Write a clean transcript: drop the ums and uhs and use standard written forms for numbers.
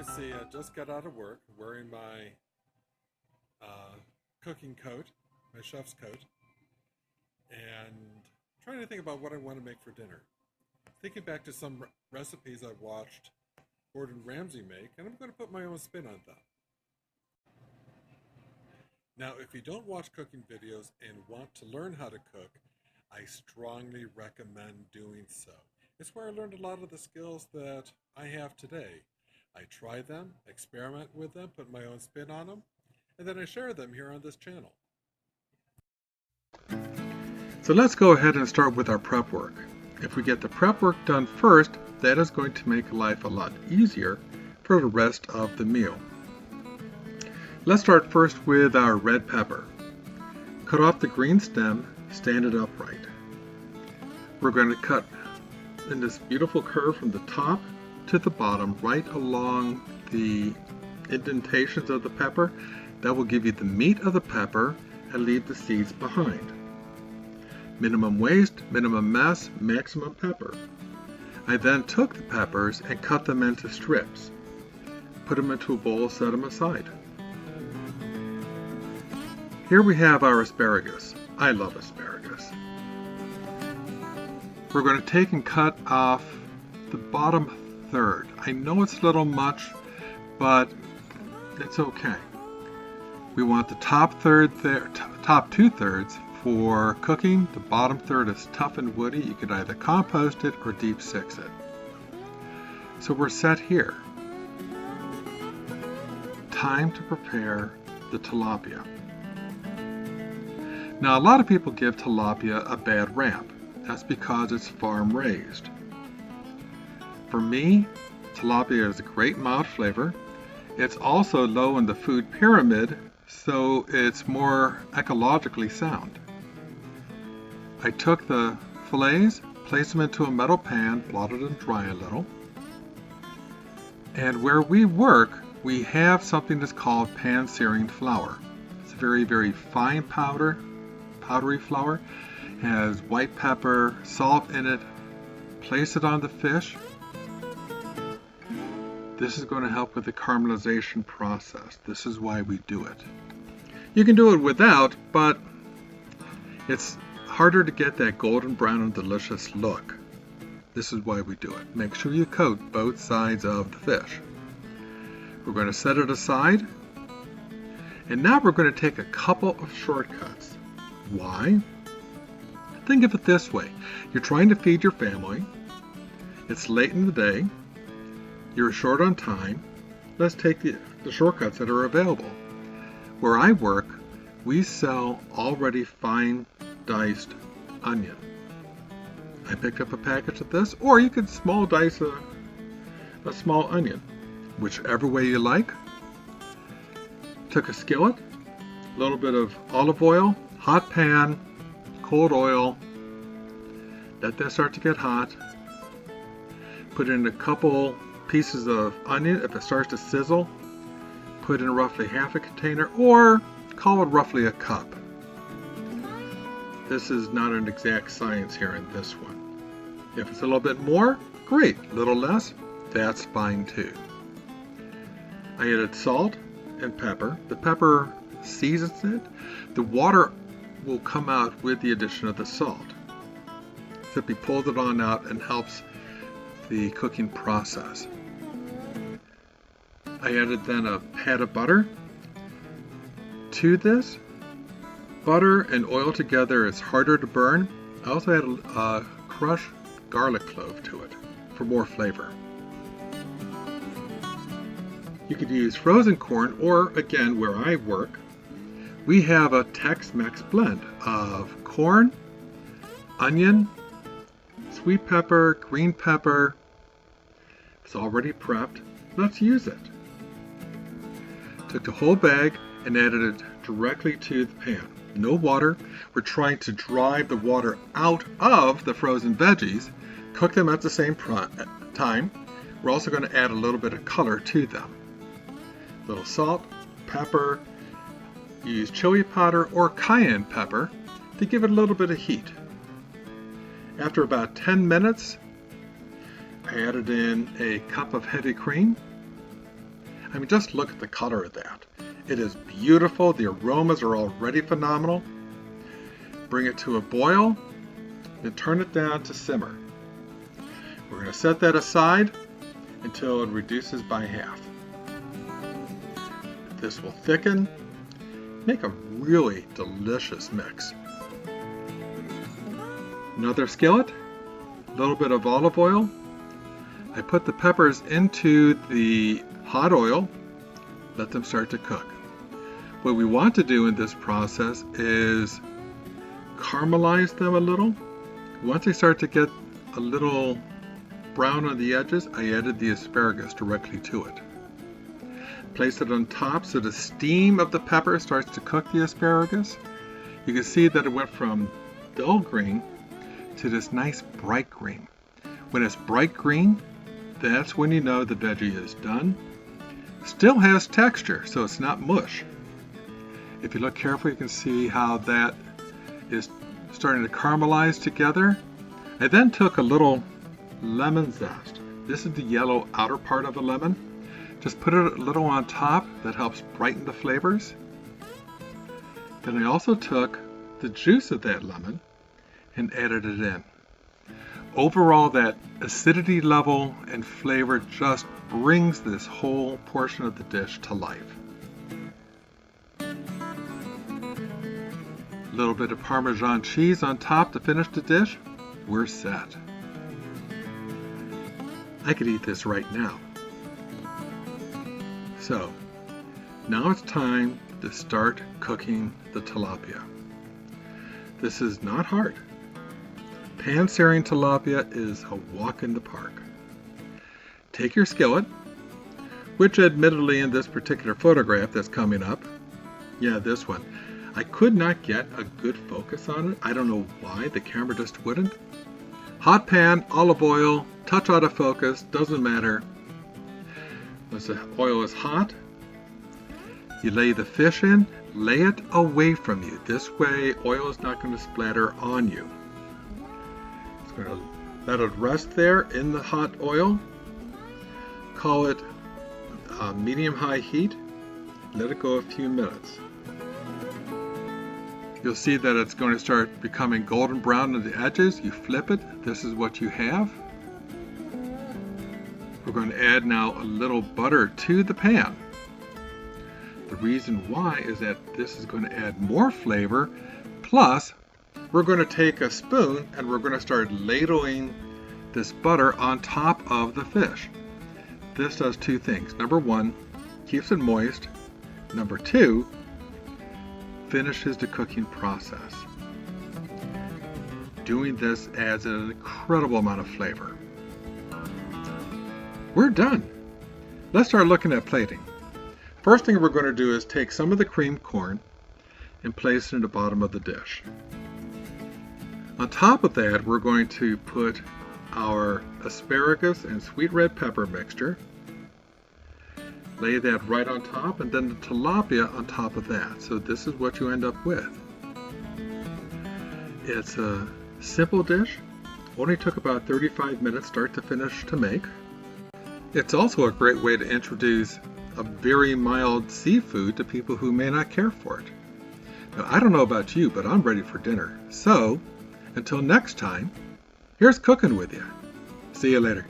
you see, I just got out of work wearing my cooking coat, my chef's coat, and trying to think about what I want to make for dinner. Thinking back to some recipes I've watched Gordon Ramsay make, and I'm going to put my own spin on them. Now, if you don't watch cooking videos and want to learn how to cook, I strongly recommend doing so. It's where I learned a lot of the skills that I have today. I try them, experiment with them, put my own spin on them, and then I share them here on this channel. So let's go ahead and start with our prep work. If we get the prep work done first, that is going to make life a lot easier for the rest of the meal. Let's start first with our red pepper. Cut off the green stem, stand it upright. We're going to cut in this beautiful curve from the top to the bottom, right along the indentations of the pepper. That will give you the meat of the pepper and leave the seeds behind. Minimum waste, minimum mess, maximum pepper. I then took the peppers and cut them into strips. Put them into a bowl, set them aside. Here we have our asparagus. I love asparagus. We're going to take and cut off the bottom third. I know it's a little much, but it's okay. We want the top third there, top 2/3 for cooking. The bottom third is tough and woody. You could either compost it or deep six it. So we're set here. Time to prepare the tilapia. Now, a lot of people give tilapia a bad rap. That's because it's farm raised. For me, tilapia is a great mild flavor. It's also low in the food pyramid, so it's more ecologically sound. I took the fillets, placed them into a metal pan, blotted them dry a little. And where we work, we have something that's called pan-searing flour. It's a very, very fine powdery flour. It has white pepper, salt in it. Place it on the fish. This is going to help with the caramelization process. This is why we do it. You can do it without, but it's harder to get that golden brown and delicious look. This is why we do it. Make sure you coat both sides of the fish. We're going to set it aside. And now we're going to take a couple of shortcuts. Why? Think of it this way. You're trying to feed your family. It's late in the day. You're short on time. Let's take the shortcuts that are available. Where I work, we sell already fine diced onion. I picked up a package of this, or you could small dice a small onion, whichever way you like. Took a skillet, a little bit of olive oil, hot pan, cold oil. Let that start to get hot. Put in a couple pieces of onion. If it starts to sizzle, put in roughly half a container, or call it roughly a cup. This is not an exact science here in this one. If it's a little bit more, great. A little less, that's fine too. I added salt and pepper. The pepper seasons it. The water will come out with the addition of the salt. Simply pulls it on out and helps the cooking process. I added then a pat of butter to this. Butter and oil together is harder to burn. I also added a crushed garlic clove to it for more flavor. You could use frozen corn, or again, where I work, we have a Tex-Mex blend of corn, onion, sweet pepper, green pepper. It's already prepped. Let's use it. Took the whole bag and added it directly to the pan. No water. We're trying to drive the water out of the frozen veggies. Cook them at the same time. We're also going to add a little bit of color to them. A little salt, pepper. Use chili powder or cayenne pepper to give it a little bit of heat. After about 10 minutes, I added in a cup of heavy cream. I mean, just look at the color of that. It is beautiful. The aromas are already phenomenal. Bring it to a boil, then turn it down to simmer. We're going to set that aside until it reduces by half. This will thicken, make a really delicious mix. Another skillet, a little bit of olive oil. I put the peppers into the hot oil, let them start to cook. What we want to do in this process is caramelize them a little. Once they start to get a little brown on the edges, I added the asparagus directly to it. Place it on top so the steam of the pepper starts to cook the asparagus. You can see that it went from dull green to this nice bright green. When it's bright green, that's when you know the veggie is done. Still has texture, so it's not mush. If you look carefully, you can see how that is starting to caramelize together. I then took a little lemon zest. This is the yellow outer part of the lemon. Just put it a little on top. That helps brighten the flavors. Then I also took the juice of that lemon and added it in. Overall, that acidity level and flavor just brings this whole portion of the dish to life. A little bit of Parmesan cheese on top to finish the dish. We're set. I could eat this right now. So, now it's time to start cooking the tilapia. This is not hard. Pan-searing tilapia is a walk in the park. Take your skillet, which admittedly in this particular photograph that's coming up, yeah, this one, I could not get a good focus on it. I don't know why, the camera just wouldn't. Hot pan, olive oil, touch out of focus, doesn't matter. Once the oil is hot, you lay the fish in, lay it away from you. This way, oil is not going to splatter on you. It's going to let it rest there in the hot oil. Call it medium-high heat. Let it go a few minutes. You'll see that it's going to start becoming golden brown on the edges. You flip it. This is what you have. We're going to add now a little butter to the pan. The reason why is that this is going to add more flavor. Plus, we're going to take a spoon and we're going to start ladling this butter on top of the fish. This does two things. Number one, keeps it moist. Number two, finishes the cooking process. Doing this adds an incredible amount of flavor. We're done. Let's start looking at plating. First thing we're going to do is take some of the creamed corn and place it in the bottom of the dish. On top of that, we're going to put our asparagus and sweet red pepper mixture. Lay that right on top, and then the tilapia on top of that. So this is what you end up with. It's a simple dish. Only took about 35 minutes start to finish to make. It's also a great way to introduce a very mild seafood to people who may not care for it. Now, I don't know about you, but I'm ready for dinner. So, until next time, here's cooking with you. See you later.